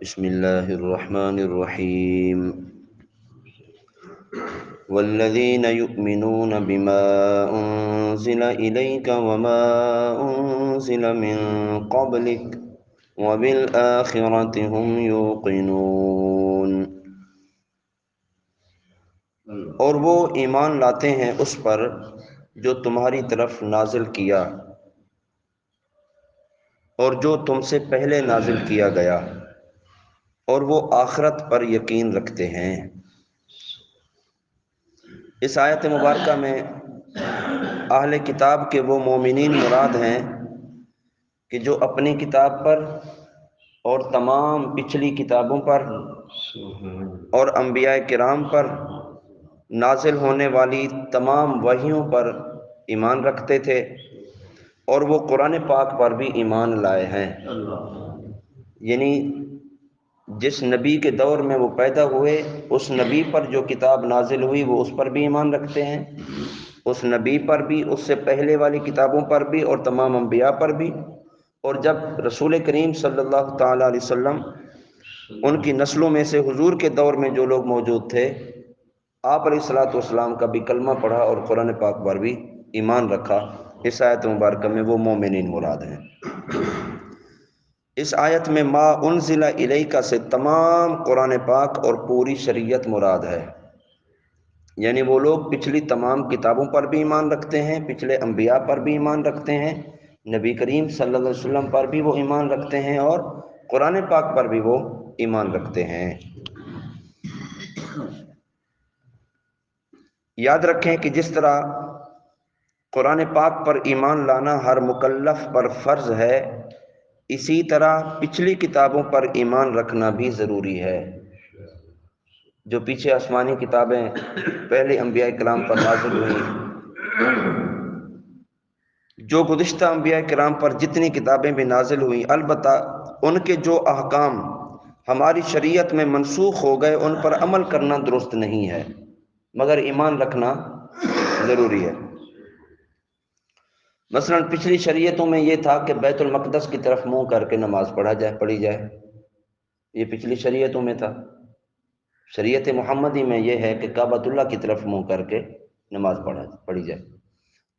بسم اللہ الرحمن الرحیم والذین یؤمنون بما انزل الیک وما انزل من قبلک وبالآخرۃ هم یوقنون، اور وہ ایمان لاتے ہیں اس پر جو تمہاری طرف نازل کیا اور جو تم سے پہلے نازل کیا گیا، اور وہ آخرت پر یقین رکھتے ہیں۔ اس آیت مبارکہ میں اہل کتاب کے وہ مومنین مراد ہیں کہ جو اپنی کتاب پر اور تمام پچھلی کتابوں پر اور انبیاء کرام پر نازل ہونے والی تمام وحیوں پر ایمان رکھتے تھے، اور وہ قرآن پاک پر بھی ایمان لائے ہیں۔ یعنی جس نبی کے دور میں وہ پیدا ہوئے، اس نبی پر جو کتاب نازل ہوئی وہ اس پر بھی ایمان رکھتے ہیں، اس نبی پر بھی، اس سے پہلے والی کتابوں پر بھی، اور تمام انبیاء پر بھی۔ اور جب رسول کریم صلی اللہ تعالیٰ علیہ وسلم ان کی نسلوں میں سے حضور کے دور میں جو لوگ موجود تھے، آپ علیہ الصلوۃ والسلام کا بھی کلمہ پڑھا اور قرآن پاک پر بھی ایمان رکھا۔ اس آیت مبارکہ میں وہ مومنین مراد ہیں۔ اس آیت میں ما انزل الیک سے تمام قرآن پاک اور پوری شریعت مراد ہے، یعنی وہ لوگ پچھلی تمام کتابوں پر بھی ایمان رکھتے ہیں، پچھلے انبیاء پر بھی ایمان رکھتے ہیں، نبی کریم صلی اللہ علیہ وسلم پر بھی وہ ایمان رکھتے ہیں، اور قرآن پاک پر بھی وہ ایمان رکھتے ہیں۔ یاد رکھیں کہ جس طرح قرآن پاک پر ایمان لانا ہر مکلف پر فرض ہے، اسی طرح پچھلی کتابوں پر ایمان رکھنا بھی ضروری ہے۔ جو پیچھے آسمانی کتابیں پہلے انبیاء کرام پر نازل ہوئیں، جو گزشتہ انبیاء کرام پر جتنی کتابیں بھی نازل ہوئیں، البتہ ان کے جو احکام ہماری شریعت میں منسوخ ہو گئے ان پر عمل کرنا درست نہیں ہے، مگر ایمان رکھنا ضروری ہے۔ مثلا پچھلی شریعتوں میں یہ تھا کہ بیت المقدس کی طرف منہ کر کے نماز پڑھی جائے، یہ پچھلی شریعتوں میں تھا۔ شریعت محمدی میں یہ ہے کہ کعبۃ اللہ کی طرف منہ کر کے نماز پڑھی جائے۔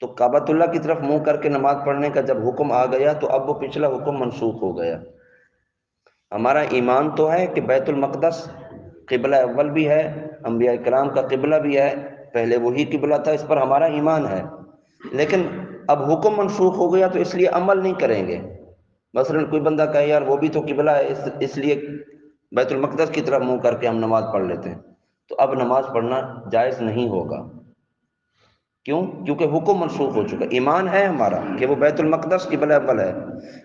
تو کعبۃ اللہ کی طرف منہ کر کے نماز پڑھنے کا جب حکم آ گیا تو اب وہ پچھلا حکم منسوخ ہو گیا۔ ہمارا ایمان تو ہے کہ بیت المقدس قبلہ اول بھی ہے، انبیاء کرام کا قبلہ بھی ہے، پہلے وہی قبلہ تھا، اس پر ہمارا ایمان ہے، لیکن اب حکم منسوخ ہو گیا تو اس لیے عمل نہیں کریں گے۔ مثلا کوئی بندہ کہے یار وہ بھی تو قبلہ ہے، اس لیے بیت المقدس کی طرف منہ کر کے ہم نماز پڑھ لیتے ہیں، تو اب نماز پڑھنا جائز نہیں ہوگا۔ کیوں؟ کیونکہ حکم منسوخ ہو چکا۔ ایمان ہے ہمارا کہ وہ بیت المقدس قبلہ اول ہے،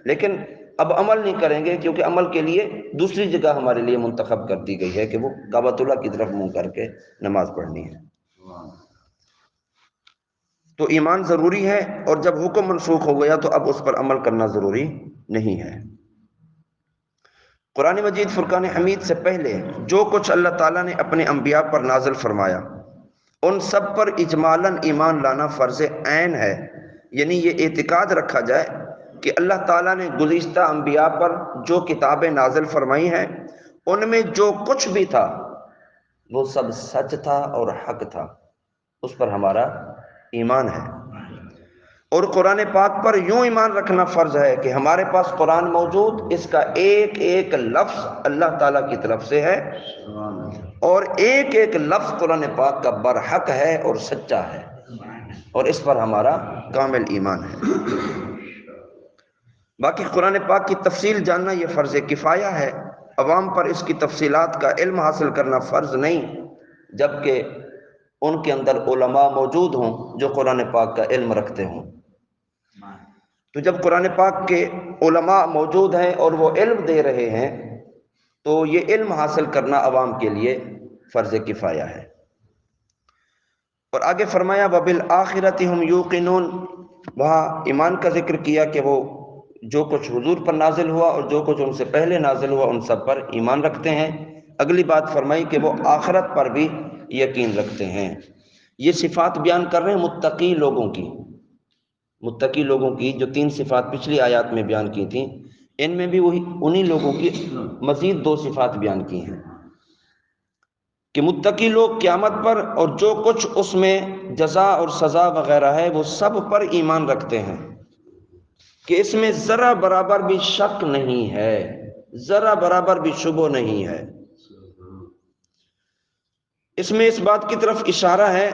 لیکن اب عمل نہیں کریں گے، کیونکہ عمل کے لیے دوسری جگہ ہمارے لیے منتخب کر دی گئی ہے کہ وہ کعبۃ اللہ کی طرف منہ کر کے نماز پڑھنی ہے۔ تو ایمان ضروری ہے، اور جب حکم منسوخ ہو گیا تو اب اس پر عمل کرنا ضروری نہیں ہے۔ قرآن مجید فرقان حمید سے پہلے جو کچھ اللہ تعالیٰ نے اپنے انبیاء پر نازل فرمایا ان سب پر اجمالاً ایمان لانا فرض عین ہے، یعنی یہ اعتقاد رکھا جائے کہ اللہ تعالیٰ نے گزشتہ انبیاء پر جو کتابیں نازل فرمائی ہیں ان میں جو کچھ بھی تھا وہ سب سچ تھا اور حق تھا، اس پر ہمارا ایمان ہے۔ اور قرآن پاک پر یوں ایمان رکھنا فرض ہے کہ ہمارے پاس قرآن موجود، اس کا ایک ایک لفظ اللہ تعالیٰ کی طرف سے ہے، اور ایک ایک لفظ قرآن پاک کا برحق ہے اور سچا ہے، اور اس پر ہمارا کامل ایمان ہے۔ باقی قرآن پاک کی تفصیل جاننا یہ فرض کفایہ ہے، عوام پر اس کی تفصیلات کا علم حاصل کرنا فرض نہیں، جبکہ ان کے اندر علماء موجود ہوں جو قرآن پاک کا علم رکھتے ہوں۔ تو جب قرآن پاک کے علماء موجود ہیں اور وہ علم دے رہے ہیں تو یہ علم حاصل کرنا عوام کے لیے فرض کفایہ ہے۔ اور آگے فرمایا وَبِالْآخِرَةِ هُمْ يُوقِنُونَ، وہاں ایمان کا ذکر کیا کہ وہ جو کچھ حضور پر نازل ہوا اور جو کچھ ان سے پہلے نازل ہوا ان سب پر ایمان رکھتے ہیں۔ اگلی بات فرمائی کہ وہ آخرت پر بھی یقین رکھتے ہیں۔ یہ صفات بیان کر رہے ہیں متقی لوگوں کی، متقی لوگوں کی جو 3 صفات پچھلی آیات میں بیان کی تھیں ان میں بھی وہی انہی لوگوں کی مزید دو صفات بیان کی ہیں کہ متقی لوگ قیامت پر اور جو کچھ اس میں جزا اور سزا وغیرہ ہے وہ سب پر ایمان رکھتے ہیں کہ اس میں ذرا برابر بھی شک نہیں ہے، ذرا برابر بھی شبہ نہیں ہے۔ اس میں اس بات کی طرف اشارہ ہے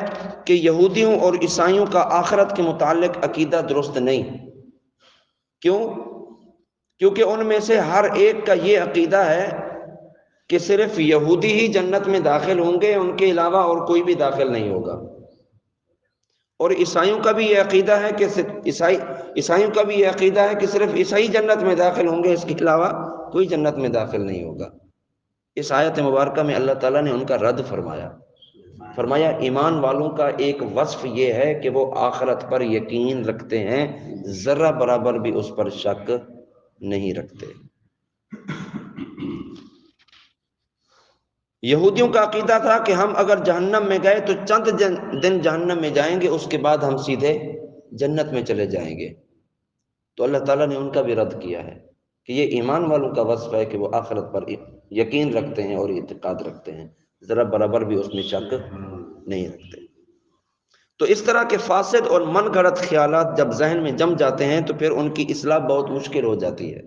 کہ یہودیوں اور عیسائیوں کا آخرت کے متعلق عقیدہ درست نہیں۔ کیوں؟ کیونکہ ان میں سے ہر ایک کا یہ عقیدہ ہے کہ صرف یہودی ہی جنت میں داخل ہوں گے، ان کے علاوہ اور کوئی بھی داخل نہیں ہوگا، اور عیسائیوں کا بھی یہ عقیدہ ہے کہ عیسائیوں کا بھی یہ عقیدہ ہے کہ صرف عیسائی جنت میں داخل ہوں گے، اس کے علاوہ کوئی جنت میں داخل نہیں ہوگا۔ اس آیت مبارکہ میں اللہ تعالیٰ نے ان کا رد فرمایا ایمان والوں کا ایک وصف یہ ہے کہ وہ آخرت پر یقین رکھتے ہیں، ذرا برابر بھی اس پر شک نہیں رکھتے۔ یہودیوں کا عقیدہ تھا کہ ہم اگر جہنم میں گئے تو چند دن جہنم میں جائیں گے، اس کے بعد ہم سیدھے جنت میں چلے جائیں گے۔ تو اللہ تعالیٰ نے ان کا بھی رد کیا ہے کہ یہ ایمان والوں کا وصف ہے کہ وہ آخرت پر یقین رکھتے ہیں اور اعتقاد رکھتے ہیں، ذرا برابر بھی اس میں شک نہیں رکھتے۔ تو اس طرح کے فاسد اور من گھڑت خیالات جب ذہن میں جم جاتے ہیں تو پھر ان کی اصلاح بہت مشکل ہو جاتی ہے۔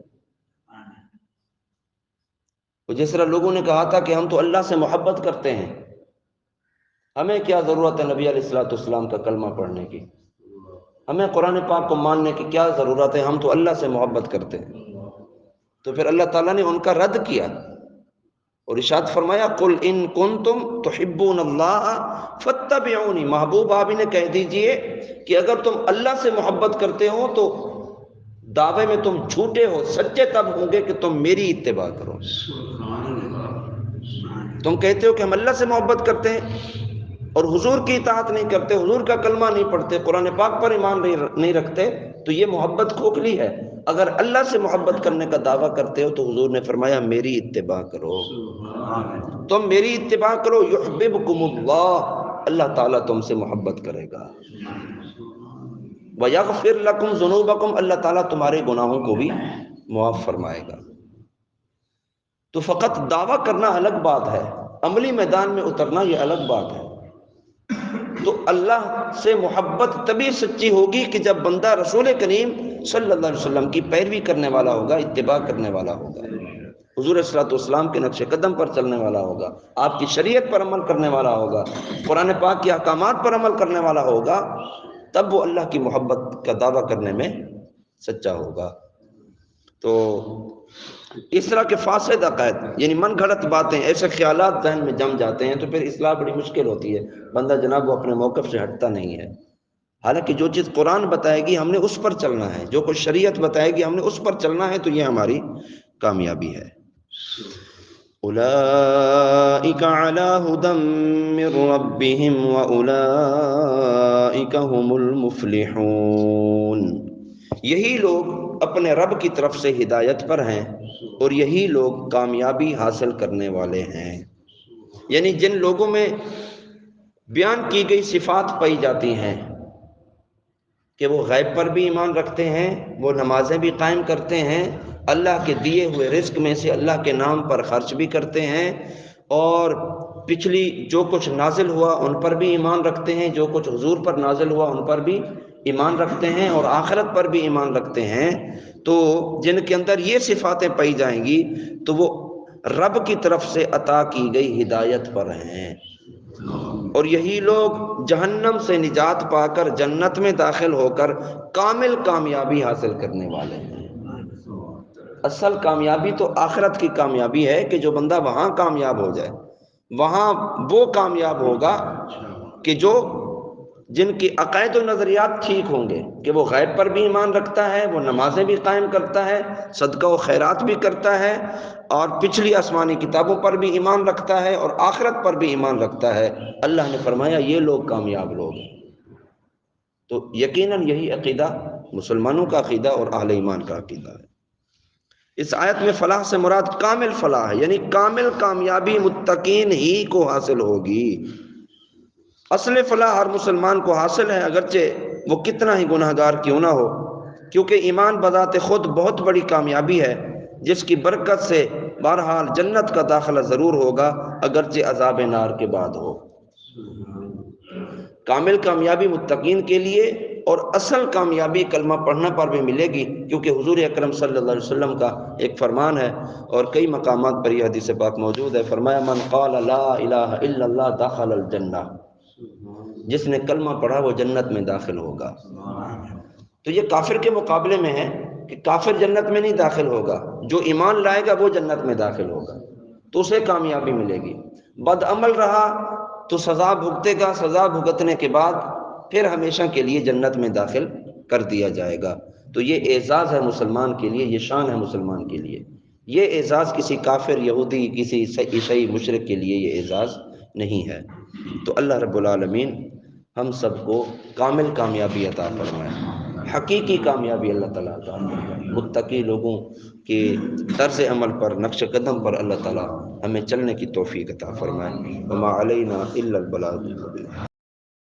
جس طرح لوگوں نے کہا تھا کہ ہم تو اللہ سے محبت کرتے ہیں، ہمیں کیا ضرورت ہے نبی علیہ الصلوۃ والسلام کا کلمہ پڑھنے کی، ہمیں قرآن پاک کو ماننے کی کیا ضرورت ہے، ہم تو اللہ سے محبت کرتے ہیں۔ تو پھر اللہ تعالیٰ نے ان کا رد کیا اور ارشاد فرمایا قل ان کنتم تحبون اللہ فاتبعونی، محبوب آپ انہیں کہہ دیجئے کہ اگر تم اللہ سے محبت کرتے ہو تو دعوے میں تم جھوٹے ہو، سچے تب ہوں گے کہ تم میری اتباع کرو۔ تم کہتے ہو کہ ہم اللہ سے محبت کرتے ہیں اور حضور کی اطاعت نہیں کرتے، حضور کا کلمہ نہیں پڑھتے، قرآن پاک پر ایمان نہیں رکھتے، تو یہ محبت کھوکھلی ہے۔ اگر اللہ سے محبت کرنے کا دعویٰ کرتے ہو تو حضور نے فرمایا میری اتباع کرو، تم میری اتباع کرو، یحببکم اللہ، اللہ تعالیٰ تم سے محبت کرے گا، وَيَغْفِرْ لَكُمْ ذُنُوبَكُمْ، اللہ تعالیٰ تمہارے گناہوں کو بھی معاف فرمائے گا۔ تو فقط دعویٰ کرنا الگ بات ہے، عملی میدان میں اترنا یہ الگ بات ہے۔ تو اللہ سے محبت تبھی سچی ہوگی کہ جب بندہ رسول کریم صلی اللہ علیہ وسلم کی پیروی کرنے والا ہوگا، اتباع کرنے والا ہوگا، حضور صلی اللہ علیہ وسلم کے نقش قدم پر چلنے والا ہوگا، آپ کی شریعت پر عمل کرنے والا ہوگا، قرآن پاک کے احکامات پر عمل کرنے والا ہوگا، تب وہ اللہ کی محبت کا دعویٰ کرنے میں سچا ہوگا۔ تو اس طرح کے فاسد عقائد یعنی من گھڑت باتیں، ایسے خیالات ذہن میں جم جاتے ہیں تو پھر اصلاح بڑی مشکل ہوتی ہے، بندہ جناب وہ اپنے موقف سے ہٹتا نہیں ہے۔ حالانکہ جو چیز قرآن بتائے گی ہم نے اس پر چلنا ہے، جو کچھ شریعت بتائے گی ہم نے اس پر چلنا ہے، تو یہ ہماری کامیابی ہے۔ اولئک علی ھدی من ربہم واولئک ھم المفلحون، یہی لوگ اپنے رب کی طرف سے ہدایت پر ہیں اور یہی لوگ کامیابی حاصل کرنے والے ہیں۔ یعنی جن لوگوں میں بیان کی گئی صفات پائی جاتی ہیں کہ وہ غیب پر بھی ایمان رکھتے ہیں، وہ نمازیں بھی قائم کرتے ہیں، اللہ کے دیے ہوئے رزق میں سے اللہ کے نام پر خرچ بھی کرتے ہیں، اور پچھلی جو کچھ نازل ہوا ان پر بھی ایمان رکھتے ہیں، جو کچھ حضور پر نازل ہوا ان پر بھی ایمان رکھتے ہیں، اور آخرت پر بھی ایمان رکھتے ہیں، تو جن کے اندر یہ صفاتیں پائی جائیں گی تو وہ رب کی طرف سے عطا کی گئی ہدایت پر ہیں، اور یہی لوگ جہنم سے نجات پا کر جنت میں داخل ہو کر کامل کامیابی حاصل کرنے والے ہیں۔ اصل کامیابی تو آخرت کی کامیابی ہے کہ جو بندہ وہاں کامیاب ہو جائے، وہاں وہ کامیاب ہوگا کہ جو جن کی عقائد و نظریات ٹھیک ہوں گے، کہ وہ غیب پر بھی ایمان رکھتا ہے، وہ نمازیں بھی قائم کرتا ہے، صدقہ و خیرات بھی کرتا ہے، اور پچھلی آسمانی کتابوں پر بھی ایمان رکھتا ہے، اور آخرت پر بھی ایمان رکھتا ہے۔ اللہ نے فرمایا یہ لوگ کامیاب لوگ ہیں۔ تو یقیناً یہی عقیدہ مسلمانوں کا عقیدہ اور اہل ایمان کا عقیدہ ہے۔ اس آیت میں فلاح سے مراد کامل فلاح ہے، یعنی کامل کامیابی متقین ہی کو حاصل ہوگی۔ اصل فلاح ہر مسلمان کو حاصل ہے، اگرچہ وہ کتنا ہی گناہگار کیوں نہ ہو، کیونکہ ایمان بذات خود بہت بڑی کامیابی ہے، جس کی برکت سے بہرحال جنت کا داخلہ ضرور ہوگا، اگرچہ عذاب نار کے بعد ہو۔ کامل کامیابی متقین کے لیے، اور اصل کامیابی کلمہ پڑھنا پر بھی ملے گی، کیونکہ حضور اکرم صلی اللہ علیہ وسلم کا ایک فرمان ہے اور کئی مقامات پر یہ حدیث پاک موجود ہے، فرمایا من قال لا الہ الا اللہ دخل الجنہ، جس نے کلمہ پڑھا وہ جنت میں داخل ہوگا۔ تو یہ کافر کے مقابلے میں ہے کہ کافر جنت میں نہیں داخل ہوگا، جو ایمان لائے گا وہ جنت میں داخل ہوگا، تو اسے کامیابی ملے گی۔ بد عمل رہا تو سزا بھگتے گا، سزا بھگتنے کے بعد پھر ہمیشہ کے لیے جنت میں داخل کر دیا جائے گا۔ تو یہ اعزاز ہے مسلمان کے لیے، یہ شان ہے مسلمان کے لیے۔ یہ اعزاز کسی کافر، یہودی، کسی عیسائی، مشرک کے لیے یہ اعزاز نہیں ہے۔ تو اللہ رب العالمین ہم سب کو کامل کامیابی عطا فرمائے، حقیقی کامیابی اللہ تعالیٰ عطا فرمائے، متقی لوگوں کے طرز عمل پر، نقش قدم پر اللہ تعالیٰ ہمیں چلنے کی توفیق عطا فرمائے۔ وما علینا الا البلاغ المبین۔